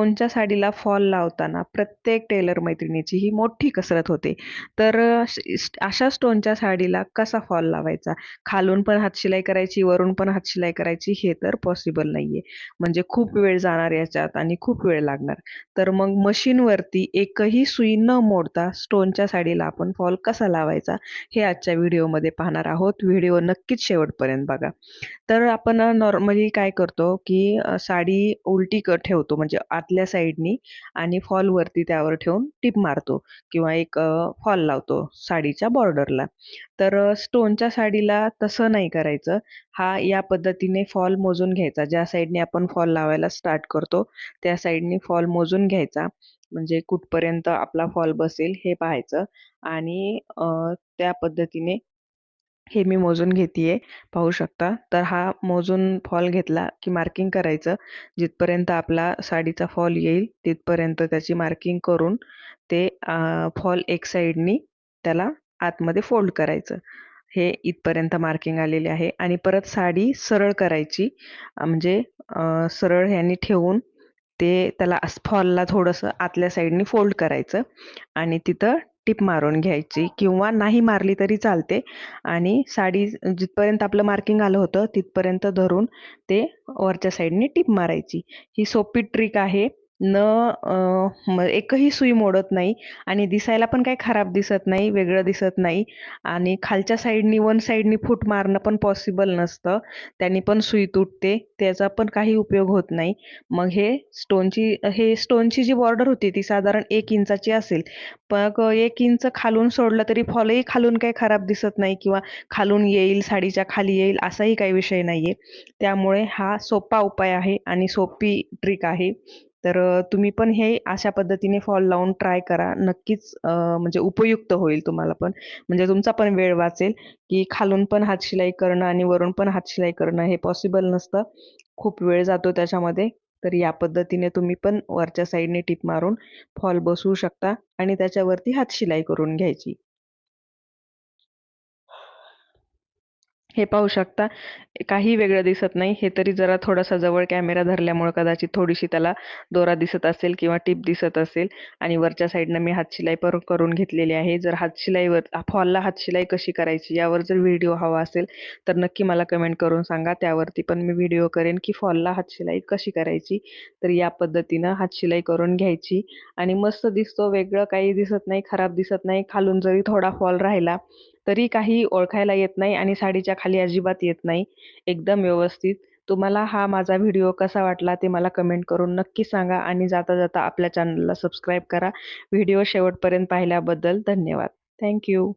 स्टोनच्या साडीला fall लावताना प्रत्येक teller मैत्रिणीची ही मोठी कसरत होते. तर अशा स्टोनच्या साडीला कसा फॉल लावायचा? खालून पण हातशिलाई करायची, वरून पण हातशिलाई करायची, हे तर पॉसिबल नाहीये. म्हणजे खूप वेळ जाणार याच्यात आणि खूप वेळ लागणार. तर मग मशीनवरती एकही सुई न मोडता स्टोनच्या साडीला आपण फॉल कसा लावायचा, हे आजच्या व्हिडिओमध्ये पाहणार आहोत. व्हिडिओ नक्कीच शेवटपर्यंत बघा. तर आपण नॉर्मली काय करतो, की साडी उलटी ठेवतो म्हणजे आतल्या साईडनी आणि फॉल वरती त्यावर ठेवून टिप मारतो किंवा एक फॉल लावतो साडीच्या बॉर्डरला. तर स्टोनच्या साडीला तसं नाही करायचं. या पद्धतीने फॉल मोजून घ्यायचा. ज्या साईडने आपण फॉल लावायला स्टार्ट करतो, त्या साईडनी फॉल मोजून घ्यायचा. म्हणजे कुठपर्यंत आपला फॉल बसेल हे पाहायचं आणि त्या पद्धतीने हे मी मोजून घेतीये, पाहू शकता. तर हा मोजून फॉल घेतला, की मार्किंग करायचं. जिथपर्यंत आपला साडीचा फॉल येईल, तिथपर्यंत त्याची मार्किंग करून ते फॉल एक साइडनी त्याला आतमध्ये फोल्ड करायचं. हे इथपर्यंत मार्किंग आलेले आहे आणि परत साडी सरळ करायची. म्हणजे सरळ ह्यानी ठेवून त्याला फॉलला थोडंसं आतल्या साइडनी फोल्ड करायचं आणि तिथं टिप मारून घ्यायची किंवा नाही मारली तरी चालते आणि साडी जिथपर्यंत आपलं मार्किंग आलं होतं तिथपर्यंत धरून ते वरच्या साईडने टिप मारायची. ही सोपी ट्रिक आहे. एकही सुई मोडत नाही आणि दिसायला पण काही खराब दिसत नाही, वेगळं दिसत नाही आणि खालच्या साईडनी वन साईडनी फूट मारणं पण पॉसिबल नसतं. त्यानी पण सुई तुटते, त्याचा पण काही उपयोग होत नाही. मग हे स्टोनची जी बॉर्डर होती ती साधारण 1 इंचाची असेल. मग 1 इंच खालून सोडलं तरी फॉलही खालून काही खराब दिसत नाही किंवा खालून येईल, साडीच्या खाली येईल असाही काही विषय नाहीये. त्यामुळे हा सोपा उपाय आहे आणि सोपी ट्रिक आहे. तर तुम्ही पण हे अशा पद्धतीने फॉल लावून ट्राय करा. नक्कीच म्हणजे उपयुक्त होईल तुम्हाला पण. म्हणजे तुमचा पण वेळ वाचेल, की खालून पण हातशिलाई करणं आणि वरून पण हातशिलाई करणं हे पॉसिबल नसतं. खूप वेळ जातो त्याच्यामध्ये. तर या पद्धतीने तुम्ही पण वरच्या साईडने टिप मारून फॉल बसवू शकता आणि त्याच्यावरती हातशिलाई करून घ्यायची. हे पाहू शकता. काही वेगळं दिसत नाही. हे तरी जरा थोडासा जवळ कॅमेरा धरल्यामुळे कदाचित थोडीशी त्याला दोरा दिसत असेल किंवा टिप दिसत असेल आणि वरच्या साईडनं मी हातशिलाई करून घेतलेली आहे. जर फॉलला हातशिलाई कशी करायची यावर जर व्हिडिओ हवा असेल, तर नक्की मला कमेंट करून सांगा. त्यावरती पण मी व्हिडिओ करेन, की फॉलला हातशिलाई कशी करायची. तर या पद्धतीनं हातशिलाई करून घ्यायची आणि मस्त दिसतो. वेगळं काही दिसत नाही, खराब दिसत नाही. खालून जरी थोडा फॉल राहिला तरी काही ओळखायला येत नाही आणि साडीच्या खाली अजिबात येत नाही. एकदम व्यवस्थित. तुम्हाला हा माझा व्हिडिओ कसा वाटला ते मला कमेंट करून नक्की सांगा आणि जाता-जाता आपल्या चॅनलला सबस्क्राईब करा. व्हिडिओ शेवटपर्यंत पाहिल्याबद्दल धन्यवाद. Thank you.